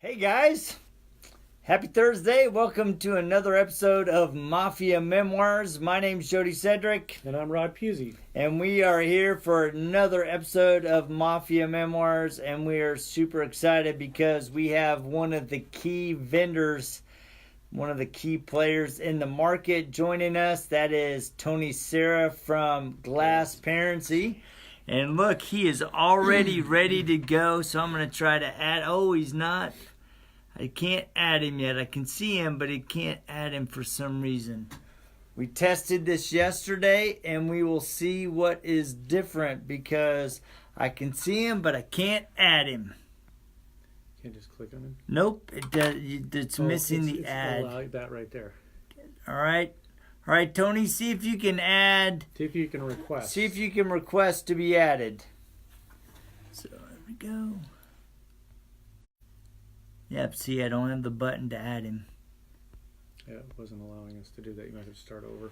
Hey guys, happy Thursday. Welcome to another episode of Mafia Memoirs. My name's Jody Sedrick. And I'm Puzey. And we are here for another episode of Mafia Memoirs. And we are super excited because we have one of the key vendors, one of the key players in the market joining us. That is Tony Seara from Glassparency. And look, he is already ready to go. So I'm going to try to add. Oh, he's not. I can't add him yet. I can see him, but I can't add him for some reason. We tested this yesterday, and we will see what is different because I can see him, but I can't add him. Can't just click on him? Nope, it does. It's missing the add. Like that right there. All right, Tony. See if you can add. See if you can request. See if you can request to be added. So there we go. Yep, see, I don't have the button to add him. Yeah, it wasn't allowing us to do that. You might have to start over.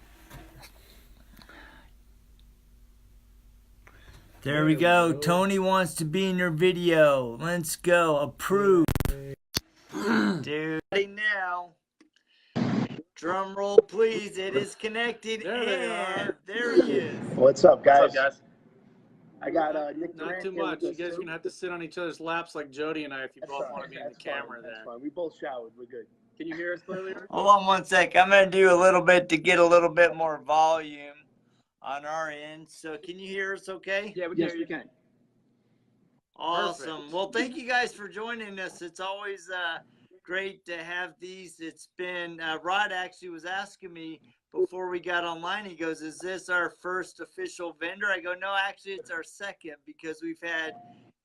There we go. Tony wants to be in your video. Let's go. Approve. Dude, now. Drum roll, please. It is connected. There he is. What's up, guys? What's up, guys? I got Nick Not Doran too here much. with You us, guys are too. going to have to sit on each other's laps like Jody and I if you That's both fine. want to be in the That's fine. camera That's there. fine. We both showered. We're good. Can you hear us clearly? Hold on one sec. I'm going to do a little bit to get a little bit more volume on our end. So can you hear us okay? Yeah, we can Yes, hear we you. can. Awesome. Perfect. Well, thank you guys for joining us. It's always great to have these. It's been, Rod actually was asking me before we got online. He goes, is this our first official vendor? I go, no, actually it's our second because we've had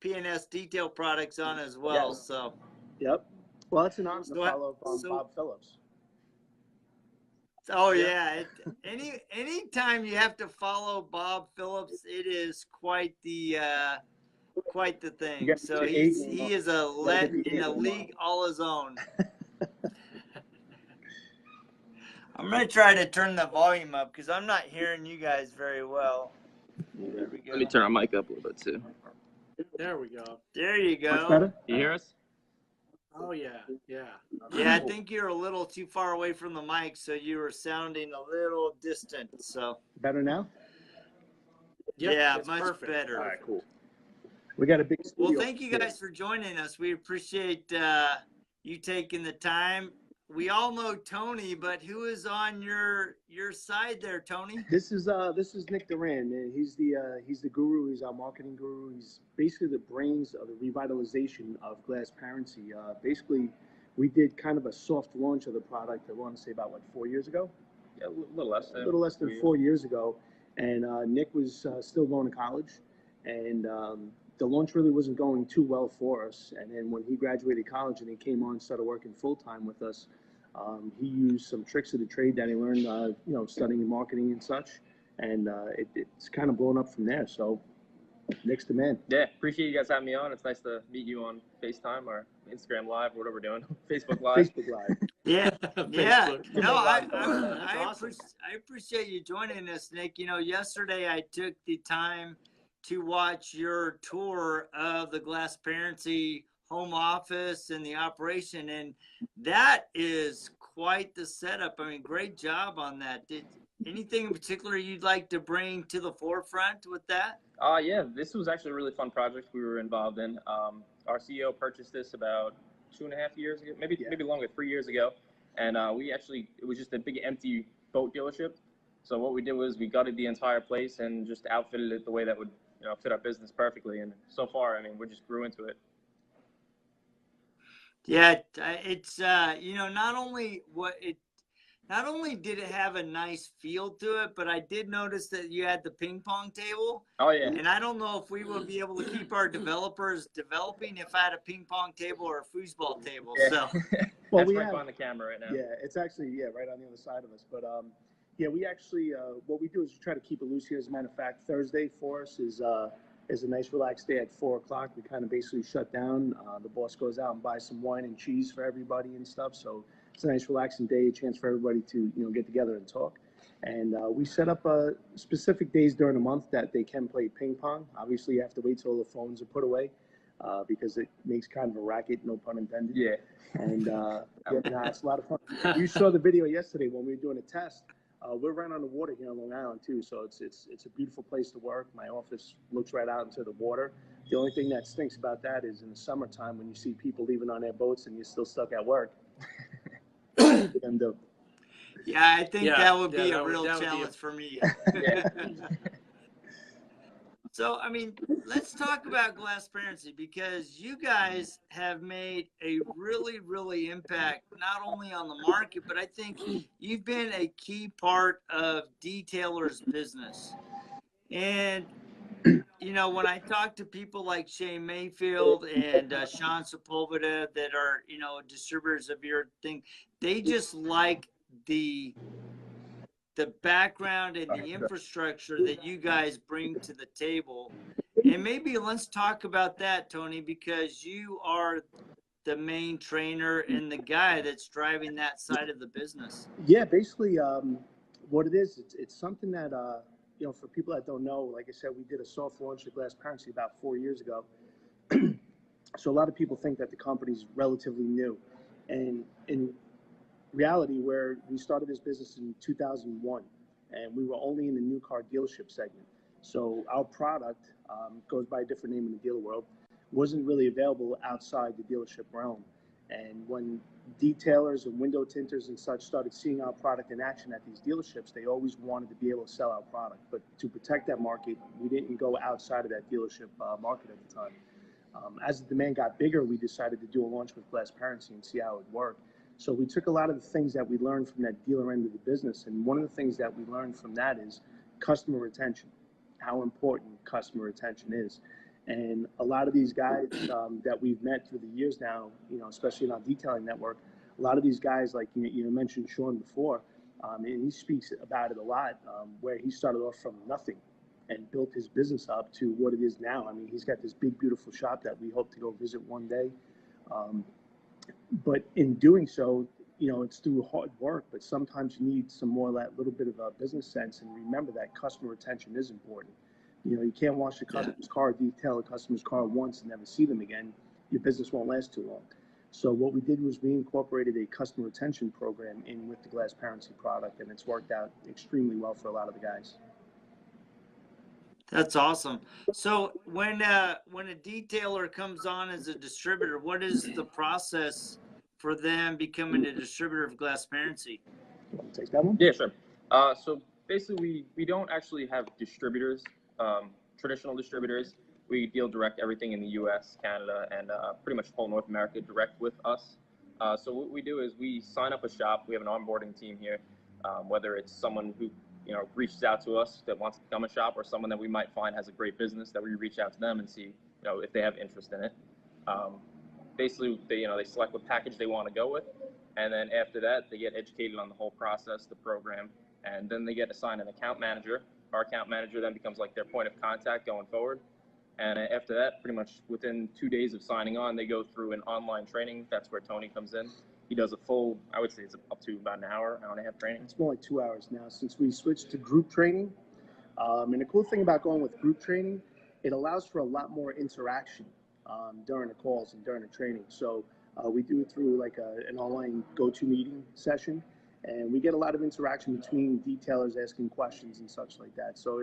P&S Detail Products on as well. Yes. So, Yep. Well, it's an honor to So- follow up on so- Bob Phillips. oh yeah, anytime you have to follow Bob Phillips, it is quite the thing. You got So the he eight- is in a league all his own. I'm gonna try to turn the volume up because I'm not hearing you guys very well. There we go. Let me turn our mic up a little bit too. There we go. There you go. Much better? You hear us? Oh, yeah. Yeah. Yeah, I think you're a little too far away from the mic, so you were sounding a little distant. So Better now? Yep, yeah, it's much perfect. better. All right, cool. We got a big studio. Well, thank you guys for joining us. We appreciate you taking the time. We all know Tony, but who is on your side there, Tony? This is Nick Doran, man. He's the guru. He's our marketing guru. He's basically the brains of the revitalization of Glassparency. Basically, we did kind of a soft launch of the product. I want to say about 4 years ago. Yeah, a little less. A little less than 4 years ago, and Nick was still going to college, and the launch really wasn't going too well for us. And then when he graduated college and he came on and started working full time with us, he used some tricks of the trade that he learned, studying marketing and such, and it's kind of blown up from there. So, Nick's the man. Yeah, appreciate you guys having me on. It's nice to meet you on FaceTime or Instagram Live or whatever we're doing. Facebook Live. Facebook Live. Yeah, yeah. Facebook. No, That's awesome. I appreciate you joining us, Nick. Yesterday I took the time to watch your tour of the Glassparency home office and the operation, and that is quite the setup. I mean, great job on that. Did anything in particular you'd like to bring to the forefront with that? Yeah, this was actually a really fun project we were involved in. Our CEO purchased this about 2.5 years ago, maybe longer, 3 years ago. And it was just a big empty boat dealership. So what we did was we gutted the entire place and just outfitted it the way that would fit our business perfectly. And so far, I mean, we just grew into it. Yeah, it's not only did it have a nice feel to it, but I did notice that you had the ping pong table. Oh, yeah. And I don't know if we would be able to keep our developers developing if I had a ping pong table or a foosball table. Yeah. So Well, That's we right have, behind the camera right now. yeah, it's actually right on the other side of us. But we actually what we do is we try to keep it loose here. As a matter of fact, Thursday for us is a nice relaxed day at 4 o'clock. We kind of basically shut down. The boss goes out and buys some wine and cheese for everybody and stuff. So it's a nice relaxing day, a chance for everybody to get together and talk. And we set up specific days during the month that they can play ping pong. Obviously, you have to wait till the phones are put away. because it makes kind of a racket, no pun intended. Yeah. And it's a lot of fun. You saw the video yesterday when we were doing a test. We're right on the water here on Long Island too, so it's a beautiful place to work. My office looks right out into the water. The only thing that stinks about that is in the summertime when you see people leaving on their boats and you're still stuck at work. And yeah, I think that would be a real challenge for me. Yeah. So, I mean, let's talk about Glassparency, because you guys have made a really, really impact, not only on the market, but I think you've been a key part of detailers' business. And, you know, when I talk to people like Shane Mayfield and Sean Sepulveda that are, you know, distributors of your thing, they just like the background and the infrastructure that you guys bring to the table. And maybe let's talk about that, Tony, because you are the main trainer and the guy that's driving that side of the business. Yeah, basically what it is, it's something that, you know, for people that don't know, like I said, we did a soft launch of Glassparency about 4 years ago. So a lot of people think that the company's relatively new. And in reality, where we started this business in 2001, and we were only in the new car dealership segment. So our product goes by a different name in the dealer world, wasn't really available outside the dealership realm. And when detailers and window tinters and such started seeing our product in action at these dealerships, they always wanted to be able to sell our product. But to protect that market, we didn't go outside of that dealership market at the time. As the demand got bigger, we decided to do a launch with Glassparency and see how it would work. So we took a lot of the things that we learned from that dealer end of the business, and one of the things that we learned from that is customer retention, how important customer retention is. And a lot of these guys that we've met through the years now, you know, especially in our detailing network, a lot of these guys, like you mentioned Sean before, and he speaks about it a lot, where he started off from nothing and built his business up to what it is now. I mean, he's got this big, beautiful shop that we hope to go visit one day. But in doing so, you know, it's through hard work, but sometimes you need some more of that little bit of a business sense. And remember that customer retention is important. You know, you can't wash a customer's car, detail a customer's car once and never see them again. Your business won't last too long. So what we did was we incorporated a customer retention program in with the Glassparency product, and it's worked out extremely well for a lot of the guys. That's awesome. So when a detailer comes on as a distributor, what is the process for them becoming a distributor of Glassparency? You want to take that one? Yeah, sure. So basically, we don't actually have distributors, traditional distributors. We deal direct everything in the U.S., Canada, and pretty much whole North America direct with us. So what we do is we sign up a shop. We have an onboarding team here, whether it's someone who reaches out to us that wants to become a shop, or someone that we might find has a great business that we reach out to them and see, if they have interest in it. Basically, they select what package they want to go with, and then after that, they get educated on the whole process, the program, and then they get assigned an account manager. Our account manager then becomes like their point of contact going forward. And after that, pretty much within 2 days of signing on, they go through an online training. That's where Tony comes in. He does a full, I would say it's up to about an hour and a half training. It's more like 2 hours now since we switched to group training. And the cool thing about going with group training, it allows for a lot more interaction during the calls and during the training. So we do it through like an online go-to-meeting session, and we get a lot of interaction between detailers asking questions and such like that. So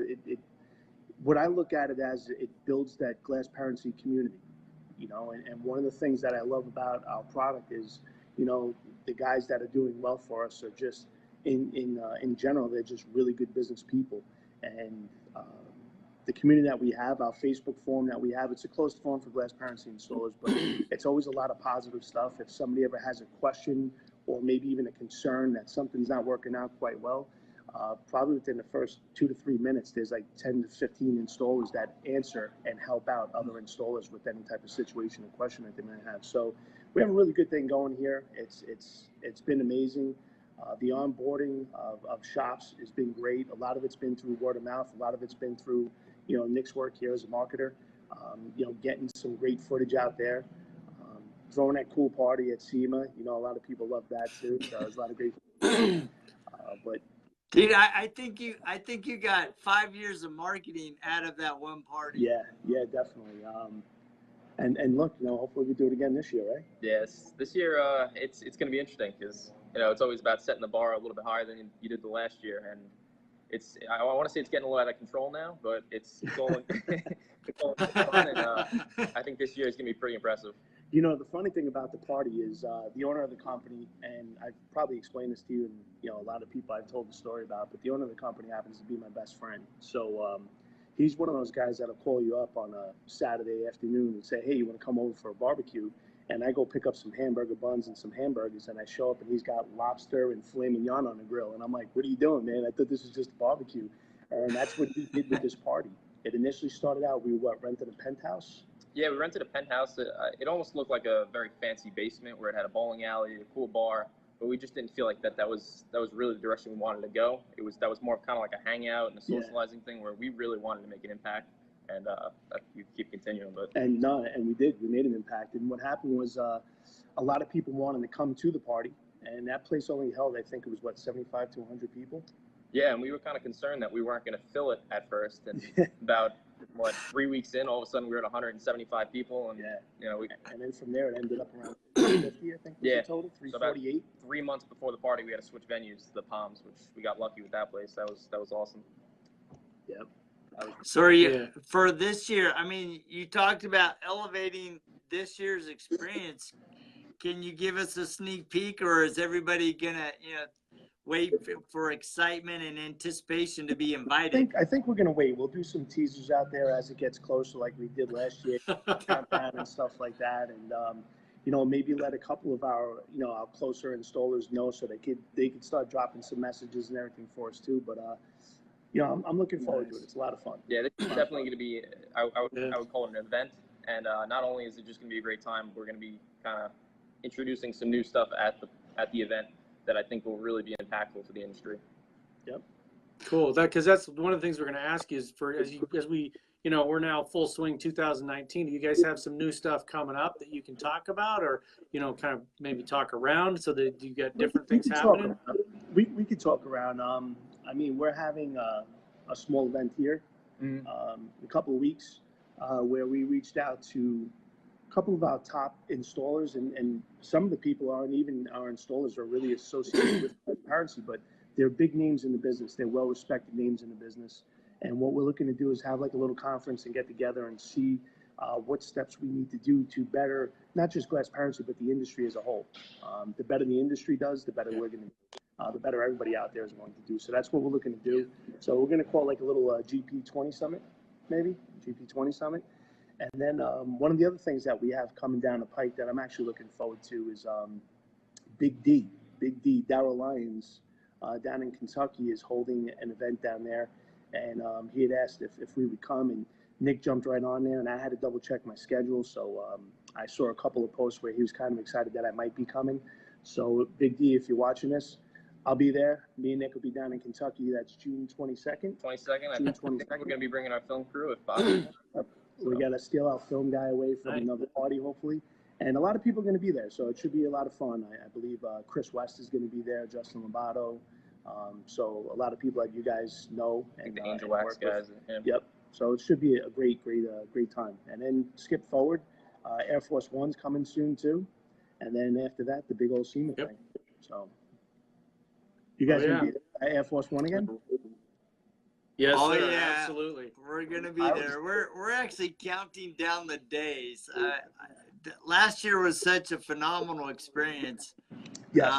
what I look at it as, it builds that Glassparency community, and one of the things that I love about our product is, the guys that are doing well for us are just, in general, they're just really good business people. And the community that we have, our Facebook forum that we have, it's a closed forum for Glassparency installers, but it's always a lot of positive stuff. If somebody ever has a question or maybe even a concern that something's not working out quite well, probably within the first 2 to 3 minutes, there's like 10 to 15 installers that answer and help out other installers with any type of situation or question that they might have. So we have a really good thing going here. It's been amazing. The onboarding of shops has been great. A lot of it's been through word of mouth. A lot of it's been through, Nick's work here as a marketer, getting some great footage out there, throwing that cool party at SEMA. A lot of people love that too. So there's a lot of great but dude, I think you got 5 years of marketing out of that one party. Yeah, definitely. And look, hopefully we do it again this year, right? Yes, this year it's going to be interesting because it's always about setting the bar a little bit higher than you did the last year, and I want to say it's getting a little out of control now, but it's all it's all fun, and I think this year is going to be pretty impressive. The funny thing about the party is the owner of the company, and I've probably explained this to you, and a lot of people I've told the story about, but the owner of the company happens to be my best friend. So he's one of those guys that'll call you up on a Saturday afternoon and say, hey, you want to come over for a barbecue? And I go pick up some hamburger buns and some hamburgers, and I show up, and he's got lobster and filet mignon on the grill. And I'm like, what are you doing, man? I thought this was just a barbecue. And that's what he did with this party. It initially started out, we rented a penthouse. Yeah, we rented a penthouse. It almost looked like a very fancy basement where it had a bowling alley, a cool bar, but we just didn't feel like that was really the direction we wanted to go. That was more kind of like a hangout and a socializing thing where we really wanted to make an impact, and you keep continuing. And we did. We made an impact, and what happened was a lot of people wanted to come to the party, and that place only held, I think it was 75 to 100 people. Yeah, and we were kind of concerned that we weren't going to fill it at first, and about 3 weeks in, all of a sudden we were at 175 people, and and then from there it ended up around 350, I think. Was the total 348. So 3 months before the party, we had to switch venues to the Palms, which we got lucky with that place. That was awesome. Yep. So for this year, I mean, you talked about elevating this year's experience. Can you give us a sneak peek, or is everybody gonna wait for excitement and anticipation to be invited? I think we're going to wait. We'll do some teasers out there as it gets closer, like we did last year, countdown and stuff like that. And, maybe let a couple of our closer installers know so they could start dropping some messages and everything for us too. But, I'm looking forward to it. It's a lot of fun. Yeah, this is definitely going to be, I would call it an event. And not only is it just going to be a great time, we're going to be kind of introducing some new stuff at the event that I think will really be impactful to the industry. Yep. Cool. Because that's one of the things we're going to ask you is as we we're now full swing 2019. Do you guys have some new stuff coming up that you can talk about, or kind of maybe talk around so that you got different things happening? We could talk around. I mean, we're having a small event here in a couple of weeks where we reached out to a couple of our top installers, and some of the people aren't even our installers are really associated with Glassparency, but they're big names in the business. They're well-respected names in the business. And what we're looking to do is have like a little conference and get together and see what steps we need to do to better, not just Glassparency, but the industry as a whole. The better the industry does, the better we're going to do. The better everybody out there is going to do. So that's what we're looking to do. So we're going to call like a little GP20 Summit, maybe, GP20 Summit. And then one of the other things that we have coming down the pike that I'm actually looking forward to is Big D, Darryl Lyons, down in Kentucky is holding an event down there. And he had asked if we would come, and Nick jumped right on there, and I had to double check my schedule. So I saw a couple of posts where he was kind of excited that I might be coming. So Big D, if you're watching this, I'll be there. Me and Nick will be down in Kentucky. That's June 22nd. 22nd. I think we're going to be bringing our film crew if possible. We got to steal our film guy away from another party, hopefully. And a lot of people are going to be there, so it should be a lot of fun. I believe Chris West is going to be there, Justin Lobato. So a lot of people that you guys know. And the Angel Wax guys. Yep. So it should be a great time. And then skip forward, Air Force One's coming soon too. And then after that, the big old SEMA thing. So you guys going to be at Air Force One again? Yes, oh, sir, yeah, absolutely. We're gonna be there. We're actually counting down the days. Last year was such a phenomenal experience. Yes.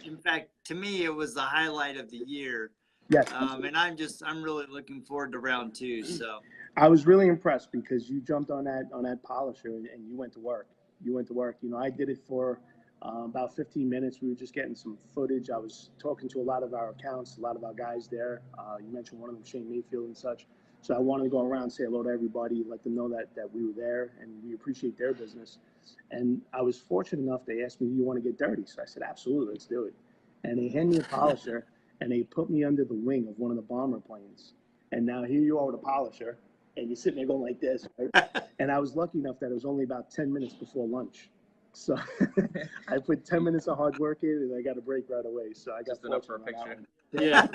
In fact, to me, it was the highlight of the year. Yes. And I'm really looking forward to round two. So I was really impressed because you jumped on that polisher and you went to work. I did it for about 15 minutes. We were just getting some footage. I was talking to a lot of our accounts, a lot of our guys there. You mentioned one of them, Shane Mayfield and such. So I wanted to go around, say hello to everybody, let them know that we were there and we appreciate their business. And I was fortunate enough, they asked me, do you want to get dirty? So I said, absolutely, let's do it. And they handed me a polisher and they put me under the wing of one of the bomber planes. And now here you are with a polisher and you're sitting there going like this, right? And I was lucky enough that it was only about 10 minutes before lunch. So I put 10 minutes of hard work in and I got a break right away. So I got just enough for a picture. Yeah.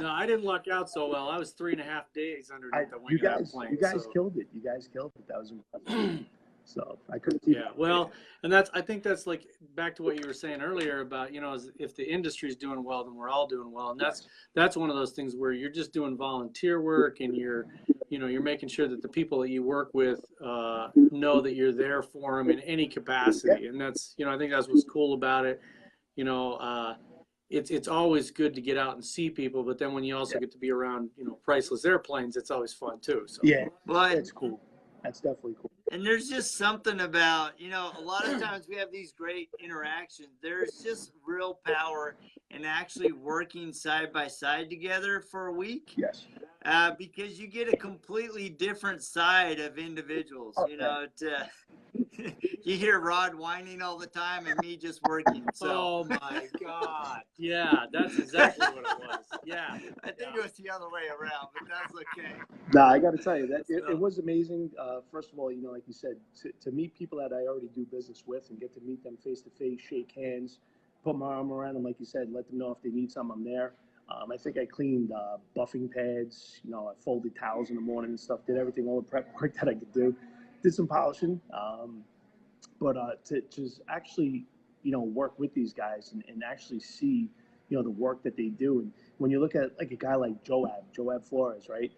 No, I didn't luck out so well. I was 3.5 days underneath the wing of that plane. You guys killed it. You guys killed it. That was impressive. So I couldn't keep. Yeah, well, and I think that's like back to what you were saying earlier about, if the industry's doing well, then we're all doing well. And that's one of those things where you're just doing volunteer work, and you're making sure that the people that you work with know that you're there for them in any capacity. And that's, I think that's what's cool about it. It's always good to get out and see people, but then when you also get to be around, priceless airplanes, it's always fun too. So yeah, Well, that's cool. That's definitely cool. and there's just something about, a lot of times we have these great interactions. There's just real power in actually working side by side together for a week. Yes. Because you get a completely different side of individuals. You hear Rod whining all the time and me just working. So. Oh my God. Yeah, that's exactly what it was. Yeah. I think it was the other way around, but that's okay. Nah, I got to tell you that it was amazing. First of all, like you said, to meet people that I already do business with and get to meet them face to face, shake hands, put my arm around them, like you said, let them know if they need something, I'm there. I think I cleaned buffing pads, I folded towels in the morning and stuff, did everything, all the prep work that I could do, did some polishing. But to just actually, work with these guys and actually see, the work that they do. And when you look at like a guy like Joab Flores, right?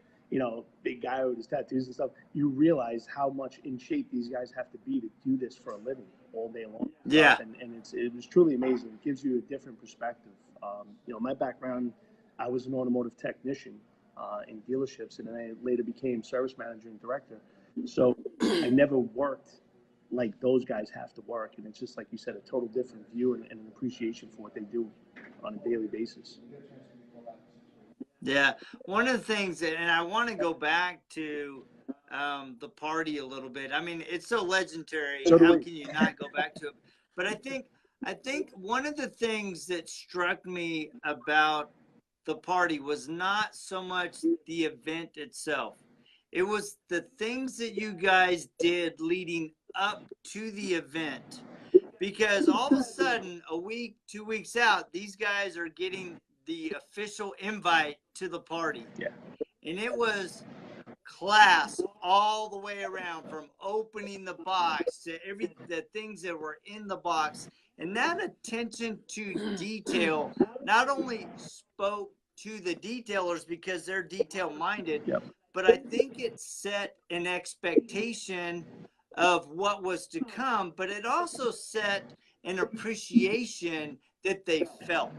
Big guy with his tattoos and stuff, you realize how much in shape these guys have to be to do this for a living all day long. Yeah. And it was truly amazing. It gives you a different perspective. My background, I was an automotive technician in dealerships, and then I later became service manager and director. So I never worked like those guys have to work. And it's just, like you said, a total different view and an appreciation for what they do on a daily basis. Yeah, one of the things, and I want to go back to the party a little bit. I mean, it's so legendary. So How can you not go back to it? But I think one of the things that struck me about the party was not so much the event itself. It was the things that you guys did leading up to the event. Because all of a sudden, a week, 2 weeks out, these guys are getting the official invite to the party. Yeah. And it was class all the way around, from opening the box to the things that were in the box. And that attention to detail not only spoke to the detailers because they're detail minded, but I think it set an expectation of what was to come, but it also set an appreciation that they felt.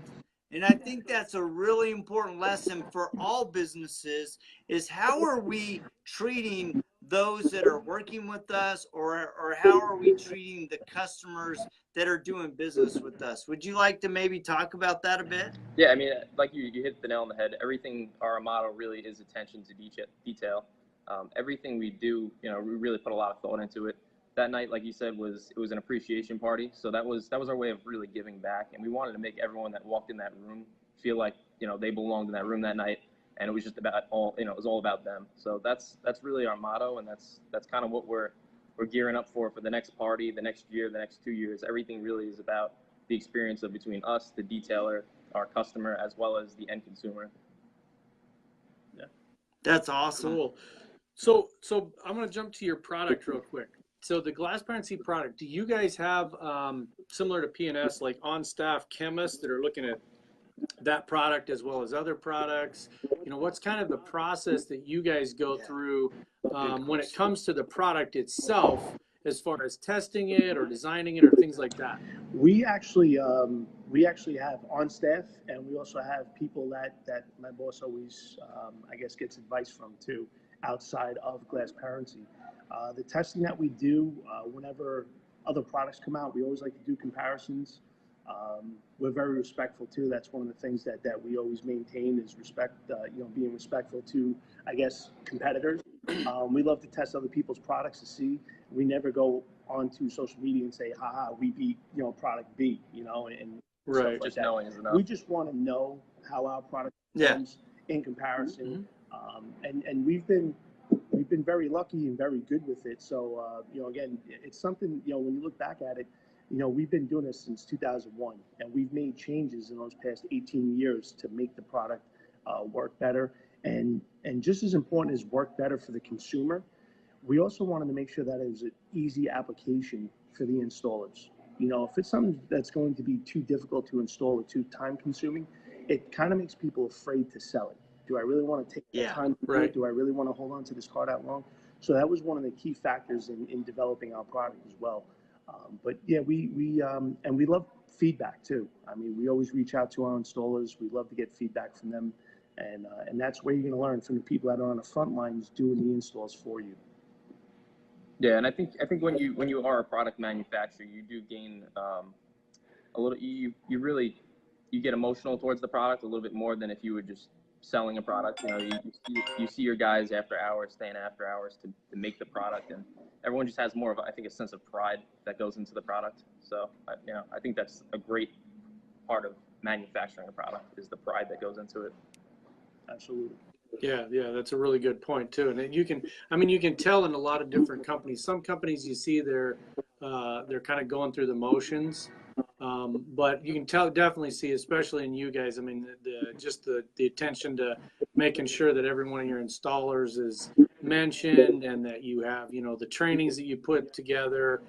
And I think that's a really important lesson for all businesses, is how are we treating those that are working with us, or how are we treating the customers that are doing business with us? Would you like to maybe talk about that a bit? Yeah, I mean, like you hit the nail on the head. Everything, our motto really is attention to detail. Everything we do, we really put a lot of thought into it. That night, like you said, it was an appreciation party. So that was our way of really giving back, and we wanted to make everyone that walked in that room feel like they belonged in that room that night, and it was just about it was all about them. So that's really our motto, and that's kind of what we're gearing up for the next party, the next year, the next 2 years. Everything really is about the experience of between us, the detailer, our customer, as well as the end consumer. Yeah, that's awesome. Cool. So I'm going to jump to your product real quick. So the Glassparency product, do you guys have, similar to P&S, like on-staff chemists that are looking at that product as well as other products? What's kind of the process that you guys go through when it comes to the product itself, as far as testing it or designing it or things like that? We actually have on staff, and we also have people that my boss always, gets advice from too, outside of Glassparency. The testing that we do, whenever other products come out, we always like to do comparisons. We're very respectful too. That's one of the things that we always maintain is respect, being respectful to, competitors. We love to test other people's products to see. We never go onto social media and say, haha, we beat, product B, and right. Just knowing is enough. We just want to know how our product performs in comparison. And we've been very lucky and very good with it. So, again, it's something, when you look back at it, You know, we've been doing this since 2001, and we've made changes in those past 18 years to make the product work better. And just as important as work better for the consumer, we also wanted to make sure that it was an easy application for the installers. You know, if it's something that's going to be too difficult to install or too time consuming, it kind of makes people afraid to sell it. Do I really want to take the time to do it? Do I really want to hold on to this car that long? So that was one of the key factors in developing our product as well. But yeah, and we love feedback too. I mean, we always reach out to our installers. We love to get feedback from them. And that's where you're going to learn from the people that are on the front lines doing the installs for you. Yeah, and I think when you are a product manufacturer, you do gain a little. You get emotional towards the product a little bit more than if you were just selling a product. You know, you see your guys after hours, staying after hours to make the product, and everyone just has more of, I think, a sense of pride that goes into the product. So, you know, I think that's a great part of manufacturing a product, is the pride that goes into it. Absolutely. Yeah, that's a really good point too. And you can tell in a lot of different companies. Some companies you see they're kind of going through the motions, but you can definitely see, especially in you guys. I mean, the attention to making sure that every one of your installers is mentioned, and that you have, you know, the trainings that you put together.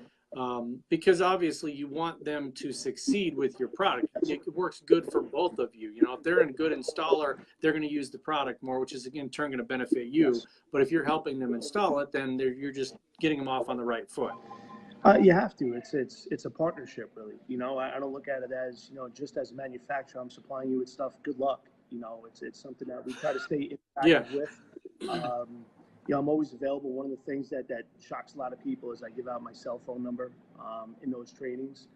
Because obviously you want them to succeed with your product. It works good for both of you. You know, if they're a good installer, they're going to use the product more, which is in turn going to benefit you. Yes. But if you're helping them install it, then you're just getting them off on the right foot. You have to. It's a partnership, really. You know, I don't look at it as, you know, just as a manufacturer, I'm supplying you with stuff. Good luck. You know, it's something that we try to stay interactive with. You know, I'm always available. One of the things that shocks a lot of people is I give out my cell phone number in those trainings.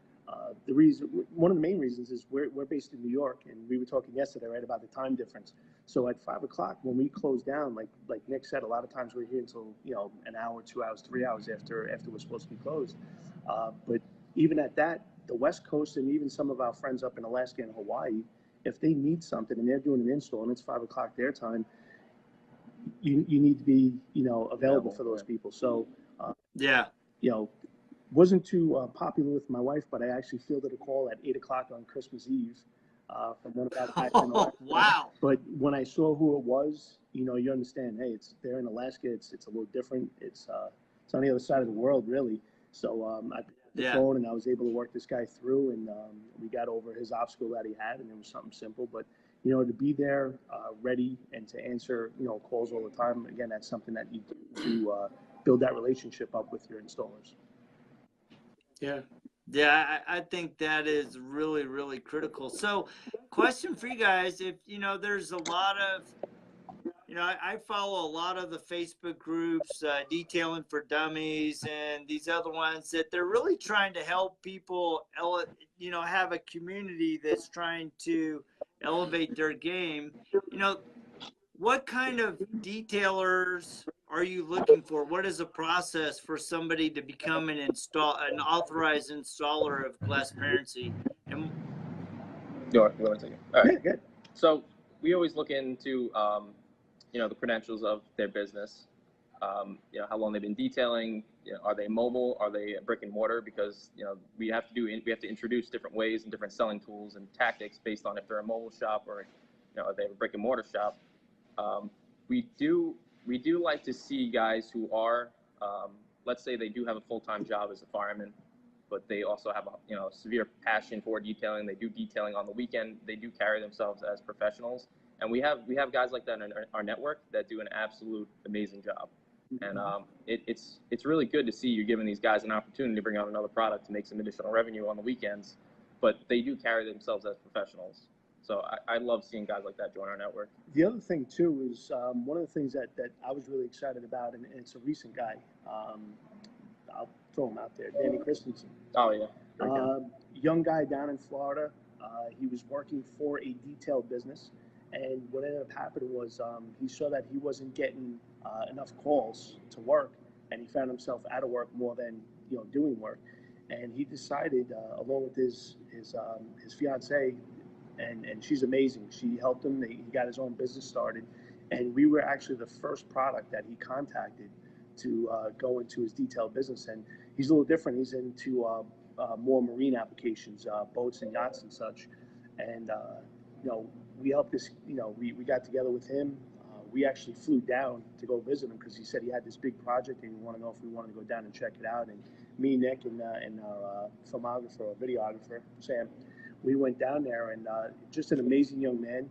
One of the main reasons is we're based in New York, and we were talking yesterday, right, about the time difference. So at 5 o'clock when we close down, like Nick said, a lot of times we're here until, you know, an hour, 2 hours, 3 hours after we're supposed to be closed. But even at that, the West Coast and even some of our friends up in Alaska and Hawaii, if they need something and they're doing an install and it's 5 o'clock their time, you need to be, you know, available for those people. So, you know, wasn't too popular with my wife, but I actually fielded a call at 8 o'clock on Christmas Eve from one of our guys in Alaska. Wow. But when I saw who it was, you know, you understand, hey, they're in Alaska. It's a little different. It's on the other side of the world, really. So I picked up the phone, and I was able to work this guy through, and we got over his obstacle that he had, and it was something simple. But, you know, to be there, ready, and to answer, you know, calls all the time, again, that's something that you do to build that relationship up with your installers. Yeah, I think that is really, really critical. So, question for you guys, if, you know, there's a lot of, you know, I follow a lot of the Facebook groups, Detailing for Dummies, and these other ones that they're really trying to help people, you know, have a community that's trying to elevate their game. You know, what kind of detailers are you looking for? What is the process for somebody to become an authorized installer of Glassparency? And You want to take it? All right. Yeah, good. So we always look into, you know, the credentials of their business. You know, how long they've been detailing. You know, are they mobile? Are they a brick and mortar? Because, you know, we have to introduce different ways and different selling tools and tactics based on if they're a mobile shop or, you know, if they have a brick and mortar shop. We do like to see guys who are, let's say they do have a full-time job as a fireman, but they also have a severe passion for detailing. They do detailing on the weekend. They do carry themselves as professionals, and we have guys like that in our network that do an absolute amazing job. And it's really good to see you're giving these guys an opportunity to bring out another product to make some additional revenue on the weekends, but they do carry themselves as professionals. So I love seeing guys like that join our network. The other thing, too, is one of the things that I was really excited about, and it's a recent guy. I'll throw him out there, Danny Christensen. Oh, yeah. Young guy down in Florida. He was working for a detail business, and what ended up happening was he saw that he wasn't getting enough calls to work, and he found himself out of work more than, you know, doing work. And he decided, along with his fiancée, and she's amazing. She helped him. He got his own business started, and we were actually the first product that he contacted to go into his detail business. And he's a little different. He's into more marine applications, boats and yachts and such. And, we helped this, we got together with him. We actually flew down to go visit him because he said he had this big project and he wanted to know if we wanted to go down and check it out. And me, Nick, and our filmographer or videographer, Sam, we went down there, and just an amazing young man,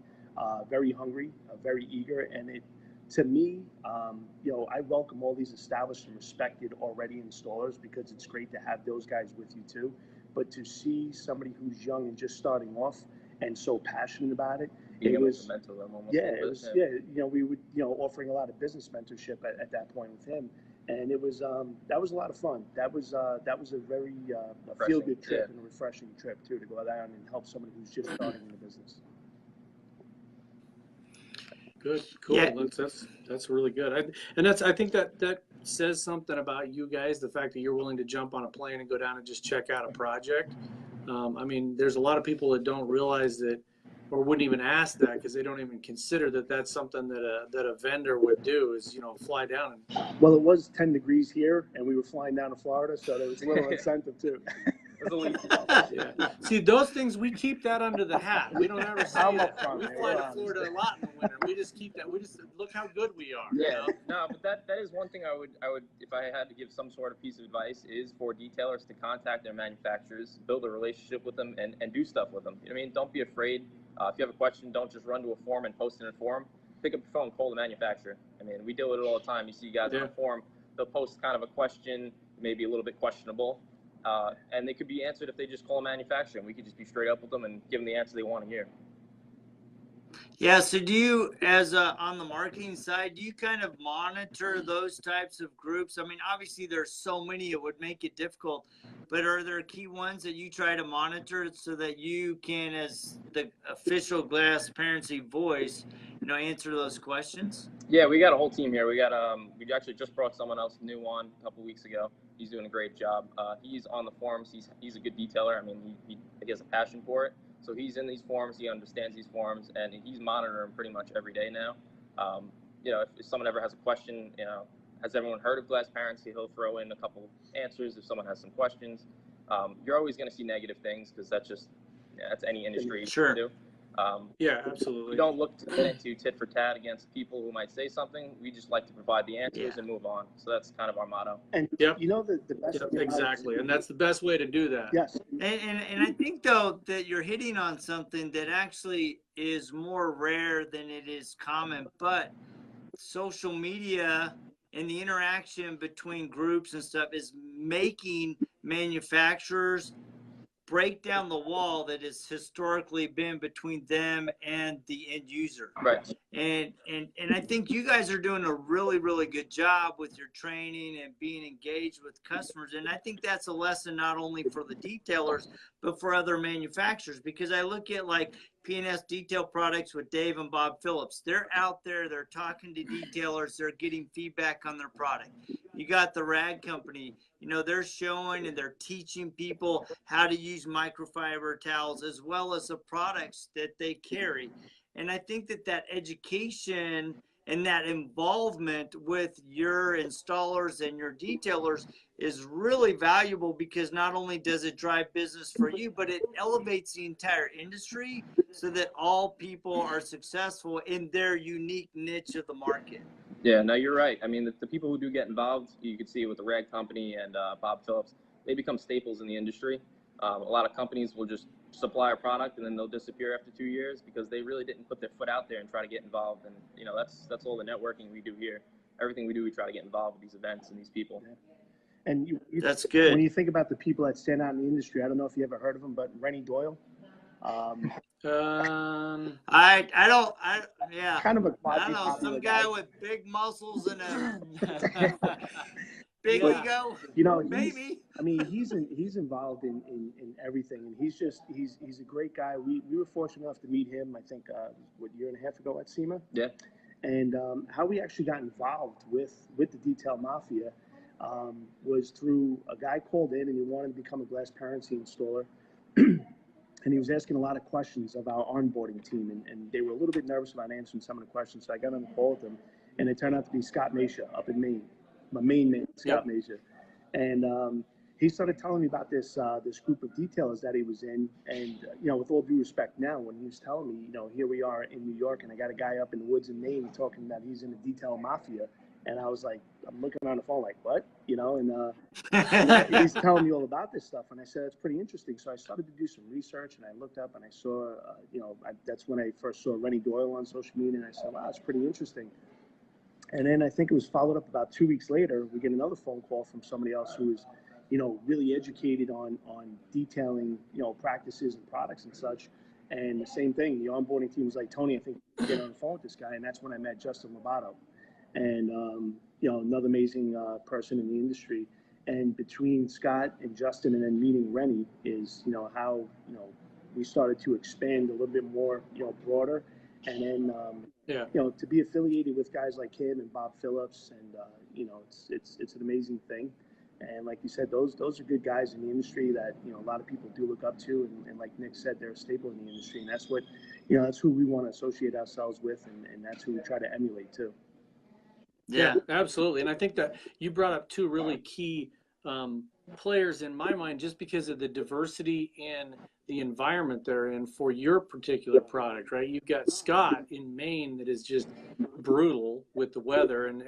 very hungry, very eager. And to me, I welcome all these established and respected already installers because it's great to have those guys with you too. But to see somebody who's young and just starting off and so passionate about it, it was we would offering a lot of business mentorship at that point with him, and it was that was a lot of fun. That was a very feel good trip and a refreshing trip too, to go down and help somebody who's just starting in the business. Good, cool. Yeah. That's really good. I think that says something about you guys. The fact that you're willing to jump on a plane and go down and just check out a project. There's a lot of people that don't realize that, or wouldn't even ask that because they don't even consider that that's something that a vendor would do, is fly down. Well, it was 10 degrees here, and we were flying down to Florida, so there was a little incentive too. Yeah. See, those things, we keep that under the hat. We don't ever say that. We fly to Florida a lot in the winter. We just keep that. We just look how good we are. Yeah. No, but that is one thing I would if I had to give some sort of piece of advice, is for detailers to contact their manufacturers, build a relationship with them, and do stuff with them. Don't be afraid. If you have a question, don't just run to a forum and post in a forum. Pick up your phone, call the manufacturer. We deal with it all the time. You see guys on a forum, they'll post kind of a question, maybe a little bit questionable. And they could be answered if they just call a manufacturer, and we could just be straight up with them and give them the answer they want to hear. Yeah. So do you, as on the marketing side, do you kind of monitor those types of groups? Obviously there's so many, it would make it difficult, but are there key ones that you try to monitor so that you can, as the official Glassparency voice, answer those questions? Yeah, we got a whole team here. We actually just brought someone else new on a couple weeks ago. He's doing a great job. He's on the forums. He's a good detailer. He has a passion for it. So he's in these forums. He understands these forums, and he's monitoring pretty much every day now. If someone ever has a question, has everyone heard of Glassparency? He'll throw in a couple answers if someone has some questions. You're always going to see negative things because that's any industry Sure. to do. Yeah, absolutely. We don't look to get into tit for tat against people who might say something. We just like to provide the answers and move on. So that's kind of our motto. And the best exactly, and that's the best way to do that. Yes. And I think though that you're hitting on something that actually is more rare than it is common, but social media and the interaction between groups and stuff is making manufacturers break down the wall that has historically been between them and the end user. Right. And I think you guys are doing a really, really good job with your training and being engaged with customers. And I think that's a lesson not only for the detailers, but for other manufacturers, because I look at like P&S Detail Products with Dave and Bob Phillips. They're out there, they're talking to detailers, they're getting feedback on their product. You got the Rag Company, they're showing and they're teaching people how to use microfiber towels as well as the products that they carry. And I think that education and that involvement with your installers and your detailers is really valuable, because not only does it drive business for you, but it elevates the entire industry so that all people are successful in their unique niche of the market. Yeah, no, you're right. The people who do get involved, you can see it with the Rag Company and Bob Phillips, they become staples in the industry. A lot of companies will just supply a product and then they'll disappear after 2 years because they really didn't put their foot out there and try to get involved. And that's all the networking we do here. Everything we do, we try to get involved with these events and these people. And that's good. When you think about the people that stand out in the industry, I don't know if you ever heard of them, but Rennie Doyle. I don't. Kind of a I don't know, some guy with big muscles and a big ego. Maybe. He's involved in everything, and he's a great guy. We were fortunate enough to meet him, I think, a year and a half ago at SEMA. Yeah. And how we actually got involved with the Detail Mafia was through a guy called in and he wanted to become a Glassparency installer. And he was asking a lot of questions of our onboarding team, and they were a little bit nervous about answering some of the questions. So I got on the call with them, and it turned out to be Scott Masha up in Maine, my main man, Scott Masha. And he started telling me about this group of detailers that he was in, and with all due respect, now when he was telling me, here we are in New York, and I got a guy up in the woods in Maine talking that he's in the detail mafia, and I was like, I'm looking on the phone like, what, and he's telling me all about this stuff, and I said it's pretty interesting. So I started to do some research, and I looked up, and I saw, that's when I first saw Rennie Doyle on social media, and I said, wow, that's pretty interesting. And then I think it was followed up about 2 weeks later. We get another phone call from somebody else who was, really educated on detailing, practices and products and such. And the same thing, the onboarding team was like, Tony, I think you get on the phone with this guy. And that's when I met Justin Lobato, and another amazing person in the industry. And between Scott and Justin, and then meeting Rennie, is how we started to expand a little bit more, broader. And then to be affiliated with guys like him and Bob Phillips, and it's an amazing thing. And like you said, those are good guys in the industry that a lot of people do look up to, and like Nick said, they're a staple in the industry, and that's what that's who we want to associate ourselves with, and that's who we try to emulate too. Yeah, absolutely. And I think that you brought up two really key players in my mind, just because of the diversity in the environment they're in for your particular product, right? You've got Scott in Maine that is just brutal with the weather, and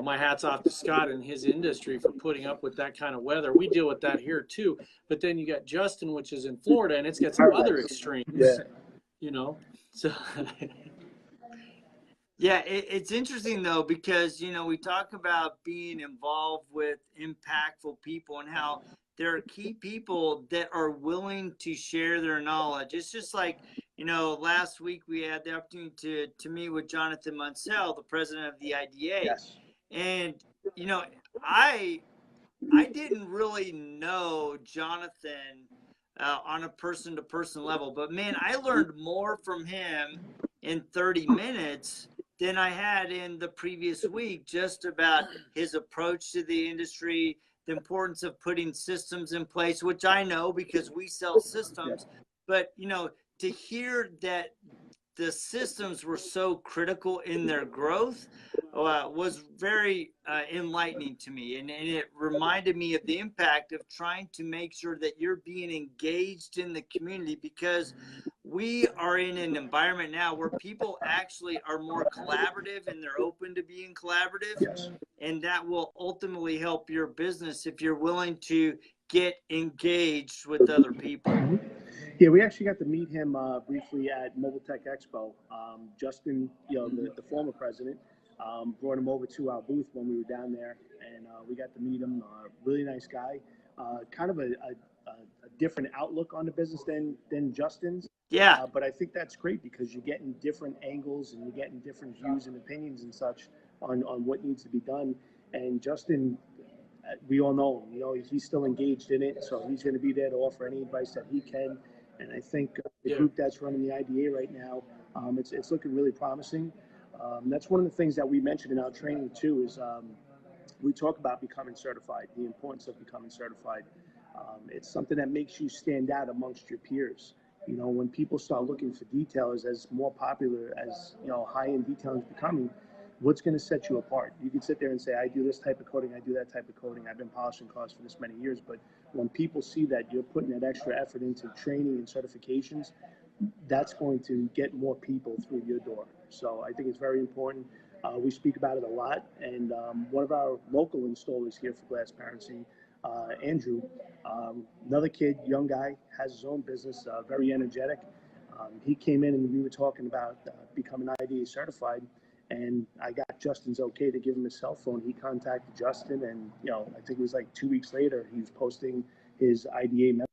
my hat's off to Scott and his industry for putting up with that kind of weather. We deal with that here too. But then you got Justin, which is in Florida, and it's got some other extremes. So yeah, it's interesting though, because we talk about being involved with impactful people and how there are key people that are willing to share their knowledge. It's just like last week we had the opportunity to meet with Jonathan Munsell, the president of the IDA. Yes. And I didn't really know Jonathan on a person-to-person level, but man, I learned more from him in 30 minutes than I had in the previous week, just about his approach to the industry, the importance of putting systems in place, which I know because we sell systems. But to hear that the systems were so critical in their growth was very enlightening to me. And it reminded me of the impact of trying to make sure that you're being engaged in the community, because we are in an environment now where people actually are more collaborative, and they're open to being collaborative. Yes. And that will ultimately help your business if you're willing to get engaged with other people. Mm-hmm. Yeah, we actually got to meet him briefly at Mobile Tech Expo. Justin, the former president, brought him over to our booth when we were down there, and we got to meet him. Really nice guy, kind of a different outlook on the business than Justin's. Yeah. But I think that's great, because you're getting different angles, and you're getting different views and opinions and such on what needs to be done. And Justin, we all know him. He's still engaged in it, so he's going to be there to offer any advice that he can. And I think the group that's running the IDA right now, it's looking really promising. That's one of the things that we mentioned in our training too, is we talk about becoming certified, the importance of becoming certified. It's something that makes you stand out amongst your peers. When people start looking for detailers, as more popular as high-end detailing is becoming, what's going to set you apart? You can sit there and say, I do this type of coating, I do that type of coating, I've been polishing cars for this many years. But when people see that you're putting that extra effort into training and certifications, that's going to get more people through your door. So I think it's very important. We speak about it a lot. And one of our local installers here for Glassparency, Andrew, another kid, young guy, has his own business, very energetic. He came in and we were talking about becoming IDA certified. And I got Justin's okay to give him his cell phone. He contacted Justin, and I think it was like 2 weeks later, he was posting his IDA message.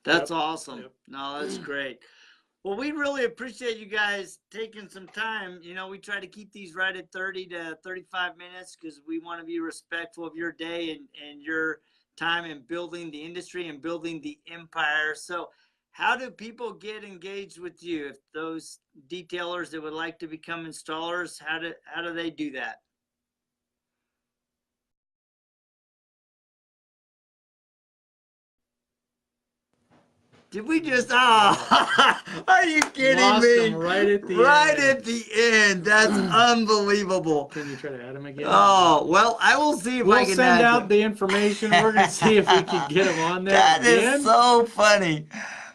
That's awesome. No, that's great. Well, we really appreciate you guys taking some time. We try to keep these right at 30 to 35 minutes, because we want to be respectful of your day and your time in building the industry and building the empire. So how do people get engaged with you? If those detailers that would like to become installers, how do they do that? Did we just? Oh, are you kidding Lost me? him right at the Right end. at the end. That's unbelievable. Can you try to add him again? Oh, well, I will see if I We'll can send add out them. the information. We're going to see if we can get him on there That again. is so funny.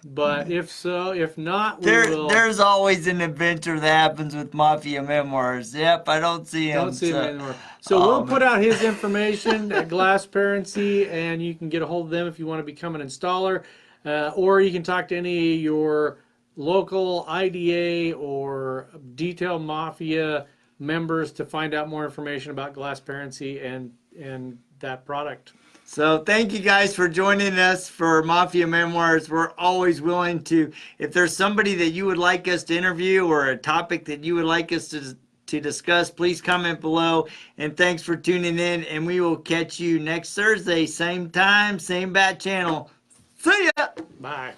But if so, if not, we will. There's always an adventure that happens with Mafia Memoirs. Yep, I don't see him. Don't see him so- anymore. So Oh, we'll man. put out his information at Glassparency, and you can get a hold of them if you want to become an installer, or you can talk to any of your local IDA or Detail Mafia members to find out more information about Glassparency and that product. So thank you guys for joining us for Mafia Memoirs. We're always willing to, if there's somebody that you would like us to interview or a topic that you would like us to discuss, please comment below. And thanks for tuning in, and we will catch you next Thursday, same time, same bat channel. See ya! Bye.